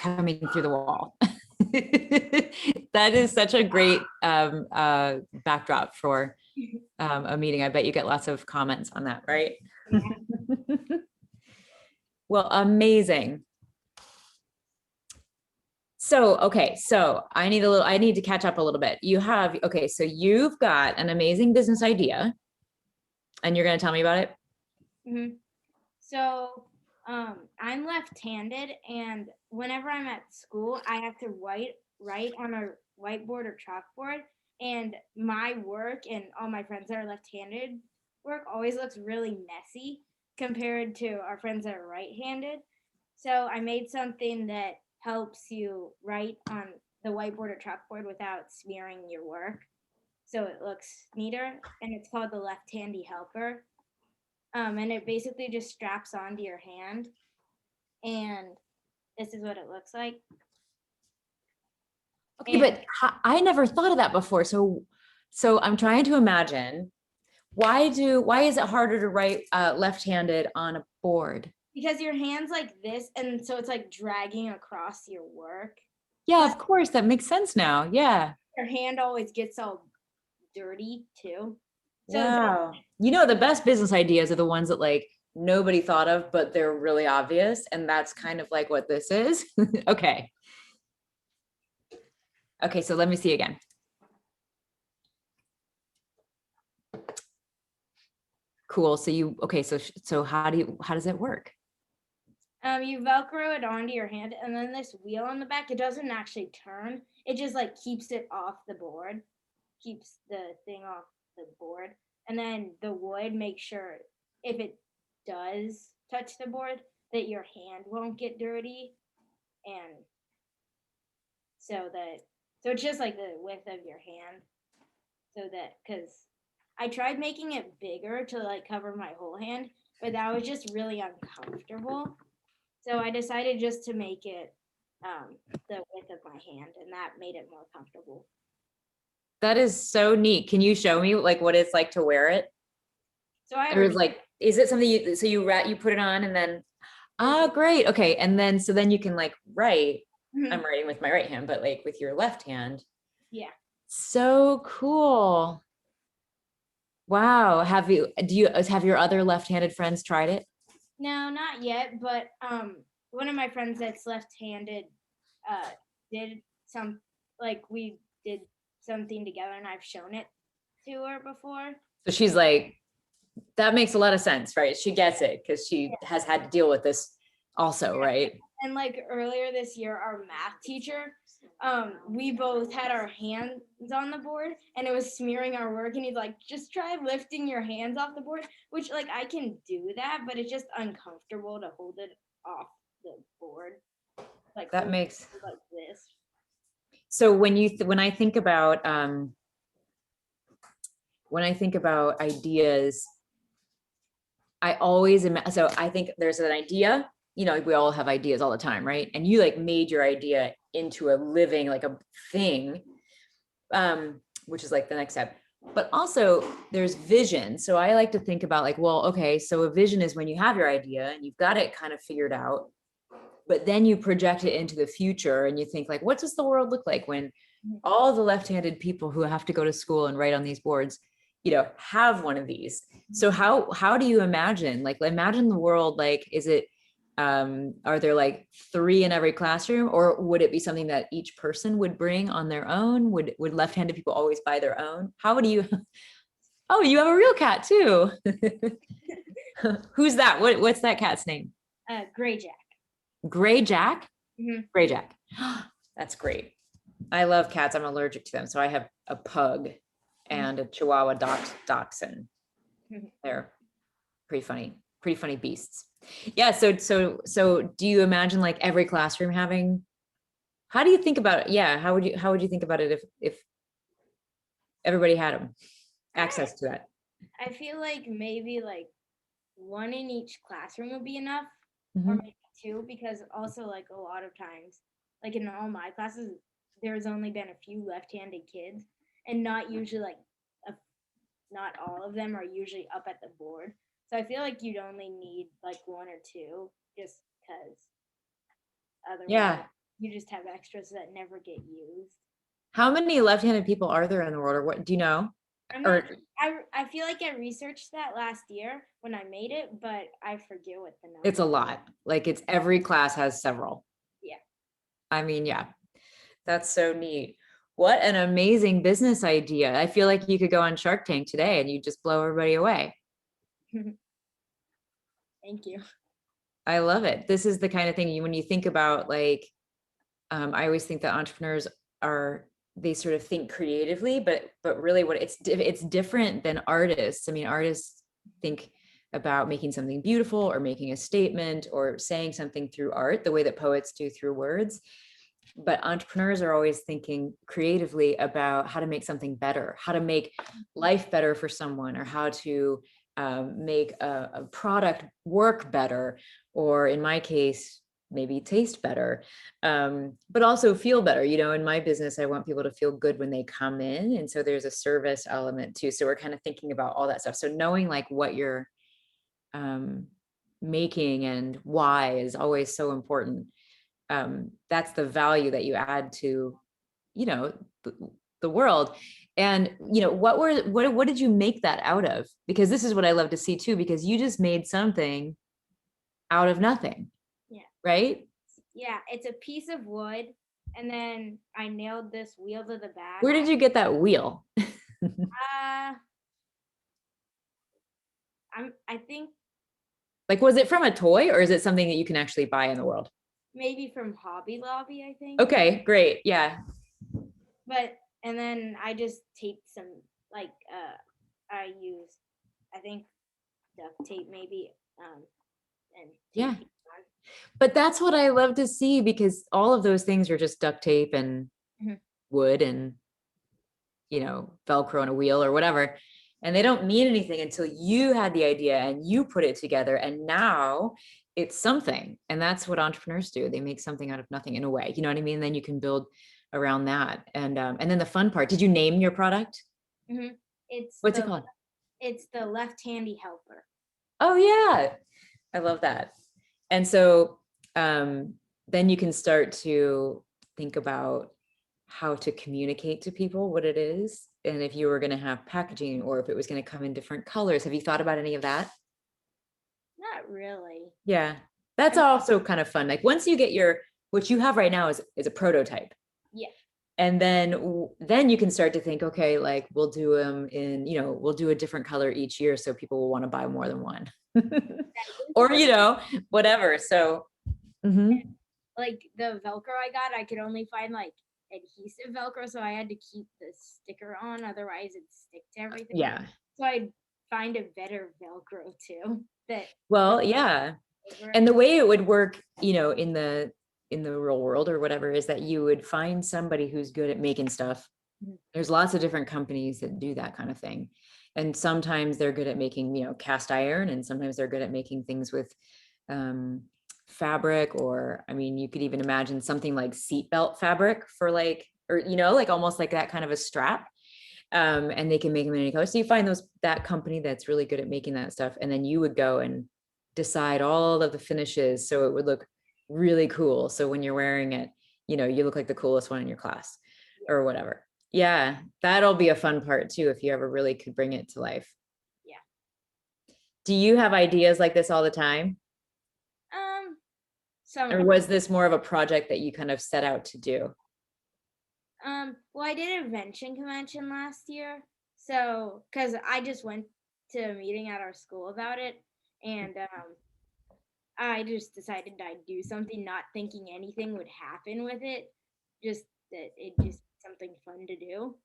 coming through the wall. That is such a great backdrop for a meeting. I bet you get lots of comments on that, right? Yeah. Well, amazing. So, okay, so I need to catch up a little bit. So you've got an amazing business idea and you're going to tell me about it? Mm-hmm. So I'm left-handed, and whenever I'm at school, I have to write on a whiteboard or chalkboard, and my work and all my friends that are left-handed work always looks really messy compared to our friends that are right-handed. So I made something that helps you write on the whiteboard or chalkboard without smearing your work, so it looks neater, and it's called the left-handy helper. And it basically just straps onto your hand, and this is what it looks like. Okay, And but I never thought of that before. So I'm trying to imagine why is it harder to write left-handed on a board? because your hand's like this, and so it's like dragging across your work. Yeah, But of course, that makes sense now. Yeah. your hand always gets all dirty too. So Wow. You know, the best business ideas are the ones that like nobody thought of, but they're really obvious. And that's kind of like what this is. Okay. Okay, so let me see again. Cool. So how does it work? you Velcro it onto your hand, and then this wheel on the back, it doesn't actually turn. It just like keeps it off the board, keeps the thing off the board. And then the wood makes sure if it does touch the board that your hand won't get dirty. And so it's just like the width of your hand, so that, because I tried making it bigger to like cover my whole hand, but that was just really uncomfortable. So I decided just to make it the width of my hand, and that made it more comfortable. That is so neat. Can you show me like what it's like to wear it? So I Or already, like, is it something you put it on and then, great. Okay. And then, so then you can like write, I'm writing with my right hand, but like with your left hand. yeah. So cool. Wow. Have your other left-handed friends tried it? No, not yet, but one of my friends that's left-handed uh did some, like, we did something together, and I've shown it to her before. So she's like, that makes a lot of sense, right? She gets it because she has had to deal with this also, right? And like earlier this year, our math teacher, we both had our hands on the board, and it was smearing our work, and he's like, just try lifting your hands off the board, which like I can do that, but it's just uncomfortable to hold it off the board. Like That hold makes, it like this. so when I think about ideas, so I think there's an idea, you know, we all have ideas all the time, right? And you like made your idea into a living, like a thing, which is like the next step. But also there's vision. So I like to think about like, well, okay, so a vision is when you have your idea and you've got it kind of figured out, but then you project it into the future and you think like, what does the world look like when all the left-handed people who have to go to school and write on these boards, you know, have one of these? So how do you imagine the world, like, is it, are there like 3 in every classroom, or would it be something that each person would bring on their own? Would left-handed people always buy their own? How would you, oh, you have a real cat too. Who's that? What's that cat's name? Gray Jack. Gray Jack? Mm-hmm. Gray Jack. That's great. I love cats. I'm allergic to them. So I have a pug and a Chihuahua dachshund. They're pretty funny beasts. Yeah. So do you imagine like every classroom having, how do you think about it? Yeah. How would you think about it if everybody had them, access to that? I feel like maybe like one in each classroom would be enough, or Mhm. maybe 2, because also like a lot of times, like in all my classes, there's only been a few left-handed kids, and not usually like a, not all of them are usually up at the board. So I feel like you'd only need like 1 or 2, just because otherwise. Yeah. you just have extras that never get used. How many left-handed people are there in the world, or what do you know? I'm Or not. I feel like I researched that last year when I made it, but I forget what the it's number. a lot. Like it's every class has several. Yeah. I mean, yeah, that's so neat. What an amazing business idea. I feel like you could go on Shark Tank today and you just blow everybody away. Thank you. I love it. This is the kind of thing when you think about like, I always think that entrepreneurs are, they sort of think creatively, but really what it's different than artists. I mean, artists think about making something beautiful or making a statement or saying something through art, the way that poets do through words. But entrepreneurs are always thinking creatively about how to make something better, how to make life better for someone, or how to make a product work better, or in my case, maybe taste better, but also feel better. You know, in my business, I want people to feel good when they come in. And so there's a service element too. So we're kind of thinking about all that stuff. So knowing like what you're making and why is always so important. That's the value that you add to, you know, the world. And you know, what did you make that out of? Because this is what I love to see too, because you just made something out of nothing. Yeah. Right? Yeah, it's a piece of wood, and then I nailed this wheel to the back. Where did you get that wheel? I think Like, was it from a toy or is it something that you can actually buy in the world? maybe from Hobby Lobby, I think. Okay, great. Yeah. But and then I just taped some like I used I think duct tape maybe and Yeah. taped it on. But that's what I love to see, because all of those things are just duct tape and Mhm. wood and, you know, Velcro and a wheel or whatever. And they don't mean anything until you had the idea and you put it together. And now it's something. And that's what entrepreneurs do. They make something out of nothing in a way. You know what I mean? And then you can build around that. And then the fun part, did you name your product? Mhm. It's What's it the called? it's the left-handy helper. Oh yeah. I love that. And so then you can start to think about how to communicate to people what it is. And if you were going to have packaging or if it was going to come in different colors. Have you thought about any of that? Not really. Yeah. That's I'm, also kind of fun. Like once you get your, what you have right now is a prototype. yeah. And then you can start to think, okay, like we'll do them in, you know, we'll do a different color each year so people will want to buy more than one. Or, you know, whatever. So mhm. Like the Velcro I got, I could only find like adhesive Velcro, so I had to keep the sticker on, otherwise it'd stick to everything. Yeah. So I'd find a better Velcro too. That Well, yeah. over. And the way it would work, you know, in the real world or whatever, is that you would find somebody who's good at making stuff. Mhm. There's lots of different companies that do that kind of thing. And sometimes they're good at making, you know, cast iron, and sometimes they're good at making things with um, fabric, or I mean, you could even imagine something like seatbelt fabric for like, or, you know, like almost like that kind of a strap. And they can make them in any color. So you find that company that's really good at making that stuff. And then you would go and decide all of the finishes so it would look really cool. So when you're wearing it, you know, you look like the coolest one in your class or whatever. Yeah, that'll be a fun part too, if you ever really could bring it to life. Yeah. Do you have ideas like this all the time? Some Or was this more of a project that you kind of set out to do? well, I did a invention convention last year, so because I just went to a meeting at our school about it, and I just decided I'd do something, not thinking anything would happen with it, just that it just something fun to do.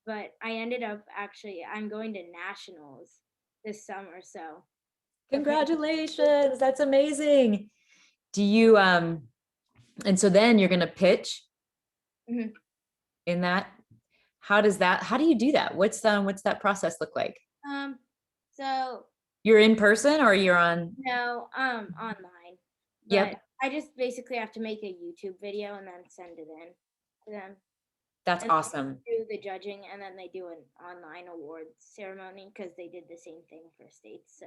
But I ended up actually I'm going to nationals this summer, so Congratulations, that's amazing. Do you and so then you're gonna pitch Mhm. in that. How do you do that? What's that process look like? So You're in person or you're on? no, online, but Yep, I just basically have to make a YouTube video and then send it in to them. that's And awesome. they do the judging, and then they do an online awards ceremony because they did the same thing for states. So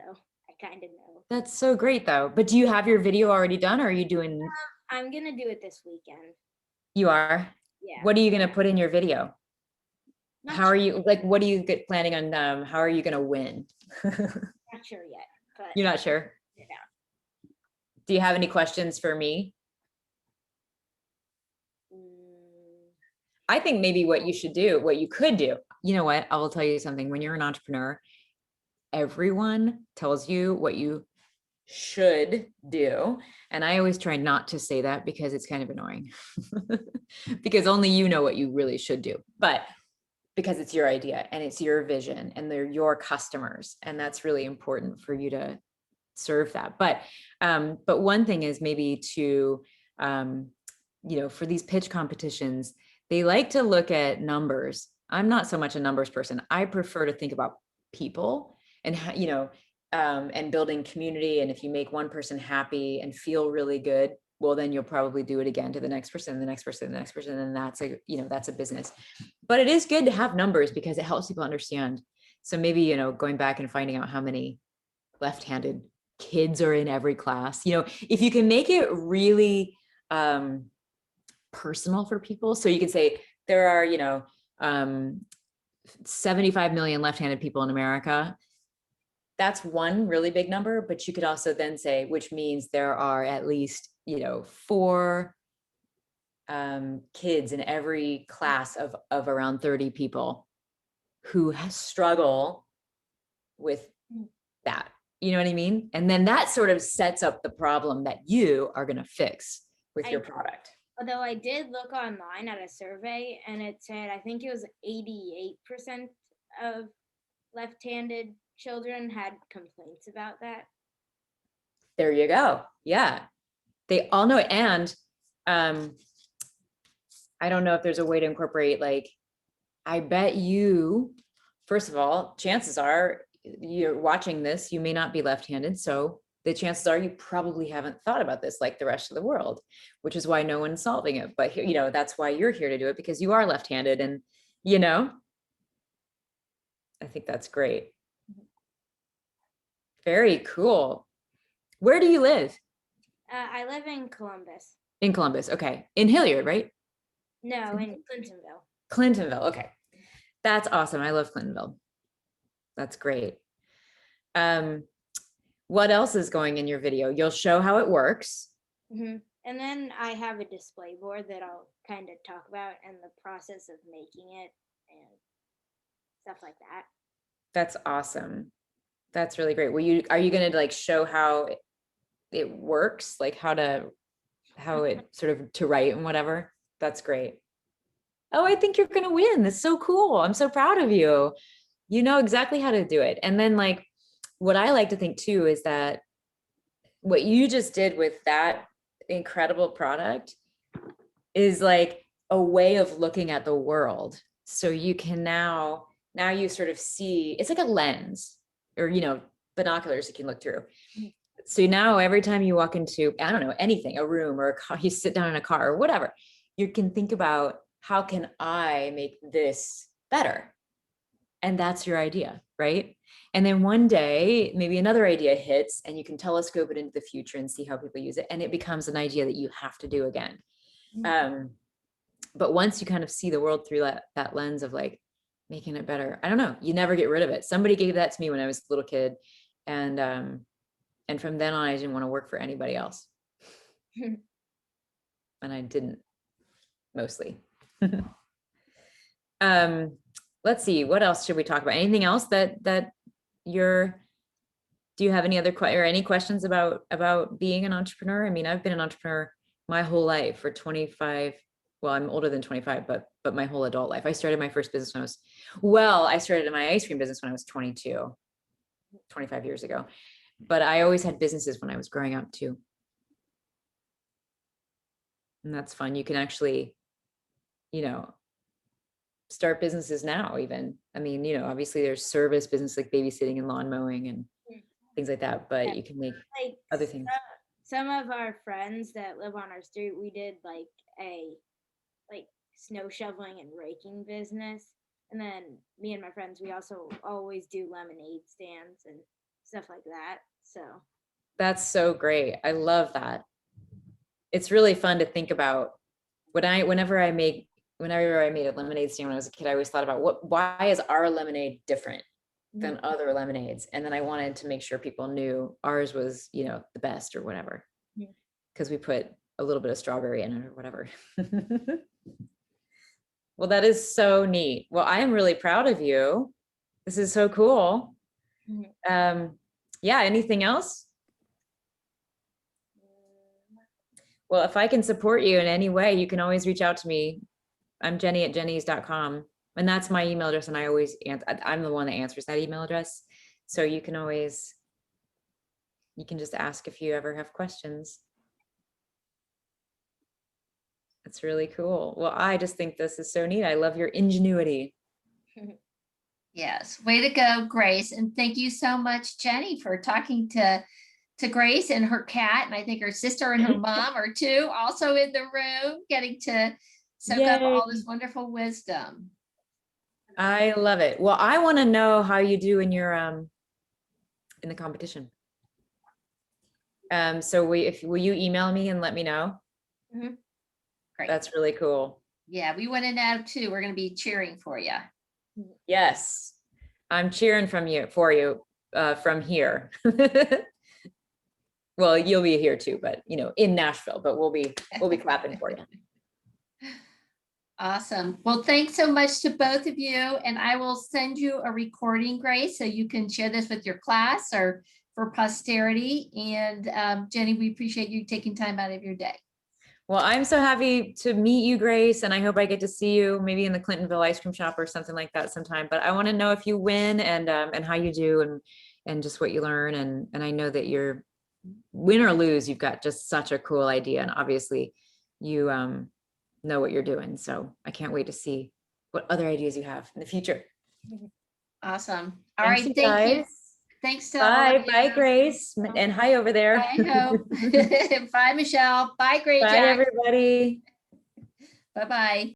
I kind of know. That's so great though. But do you have your video already done or are you doing? I'm gonna do it this weekend. You are? Yeah, What are you going to put in your video? not How are sure, you, like, what are you planning on, how are you going to win? not sure yet, but You're not sure? yeah. Do you have any questions for me? Mm, I think maybe what you should do, what you could do, you know what? I will tell you something. When you're an entrepreneur, everyone tells you what you should do. And I always try not to say that because it's kind of annoying because only you know what you really should do. But because it's your idea and it's your vision and they're your customers. And that's really important for you to serve that. But one thing is maybe to, um, for these pitch competitions, they like to look at numbers. I'm not so much a numbers person. I prefer to think about people and how, and building community. And if you make one person happy and feel really good, well, then you'll probably do it again to the next person, the next person, the next person. And that's a business. But it is good to have numbers because it helps people understand. So maybe, going back and finding out how many left-handed kids are in every class, if you can make it really personal for people. So you can say there are, 75 million left-handed people in America. That's one really big number, but you could also then say, which means there are at least, 4 kids in every class of around 30 people who struggle with that. You know what I mean? And then that sort of sets up the problem that you are going to fix with your product. Although I did look online at a survey and it said, I think it was 88% of left-handed children had complaints about that. There you go. Yeah. They all know it. And I don't know if there's a way to incorporate, like, I bet you, first of all, chances are you're watching this, you may not be left-handed. So the chances are you probably haven't thought about this like the rest of the world, which is why no one's solving it. But, that's why you're here to do it, because you are left-handed. And, I think that's great. Very cool. Where do you live? I live in Columbus. In Columbus. Okay. In Hilliard, right? No, in Clintonville. Clintonville. Okay. That's awesome. I love Clintonville. That's great. What else is going in your video? You'll show how it works. Mm-hmm. And then I have a display board that I'll kind of talk about and the process of making it and stuff like that. That's awesome. That's really great. Are you going to like show how it works? Like how it sort of to write and whatever? That's great. Oh, I think you're going to win. That's so cool. I'm so proud of you. You know exactly how to do it. And then like, what I like to think too, is that what you just did with that incredible product is like a way of looking at the world. So you can now you sort of see, it's like a lens or, binoculars you can look through. So now every time you walk into, I don't know, anything, a room or a car, you sit down in a car or whatever, you can think about, how can I make this better? And that's your idea, right? And then one day, maybe another idea hits and you can telescope it into the future and see how people use it. And it becomes an idea that you have to do again. But once you kind of see the world through that lens of like making it better, I don't know, you never get rid of it. Somebody gave that to me when I was a little kid. And from then on, I didn't want to work for anybody else. And I didn't, mostly. Let's see, what else should we talk about? Anything else that do you have any other any questions about being an entrepreneur? I mean, I've been an entrepreneur my whole life for 25. Well, I'm older than 25, but my whole adult life. I started my first business I started my ice cream business when I was 22, 25 years ago. But I always had businesses when I was growing up too. And that's fun. You can actually, start businesses now even. I mean, obviously there's service business like babysitting and lawn mowing and things like that, but you can make like other things. Some of our friends that live on our street, we did like a snow shoveling and raking business. And then me and my friends, we also always do lemonade stands and stuff like that. So that's so great. I love that. It's really fun to think about whenever I made a lemonade stand when I was a kid, I always thought about why is our lemonade different than other lemonades? And then I wanted to make sure people knew ours was, the best or whatever. Yeah. Because we put a little bit of strawberry in it or whatever. Well, that is so neat. Well, I am really proud of you. This is so cool. Yeah, anything else? Well, if I can support you in any way, you can always reach out to me. I'm Jeni at jennies.com. And that's my email address. And I always I'm the one that answers that email address. So you can just ask if you ever have questions. That's really cool. Well, I just think this is so neat. I love your ingenuity. Yes, way to go, Grace. And thank you so much, Jeni, for talking to Grace and her cat. And I think her sister and her mom are too also in the room, getting to soak up all this wonderful wisdom. I love it. Well, I want to know how you do in your in the competition. So will you email me and let me know? Great. That's really cool. Yeah, we want to know too. We're going to be cheering for you. Yes, I'm cheering for you from here. Well, you'll be here too, but in Nashville, but we'll be clapping for you. Awesome. Well, thanks so much to both of you. And I will send you a recording, Grace, so you can share this with your class or for posterity. And Jeni, we appreciate you taking time out of your day. Well, I'm so happy to meet you, Grace, and I hope I get to see you maybe in the Clintonville ice cream shop or something like that sometime. But I want to know if you win and how you do and just what you learn. And I know that you're win or lose, you've got just such a cool idea, and obviously you know what you're doing. So I can't wait to see what other ideas you have in the future. Awesome. All right, thank you. Thanks to all of you. Bye, Grace, and hi over there. I hope. Bye, Michelle. Bye, Great Bye, Jack. everybody. Bye-bye.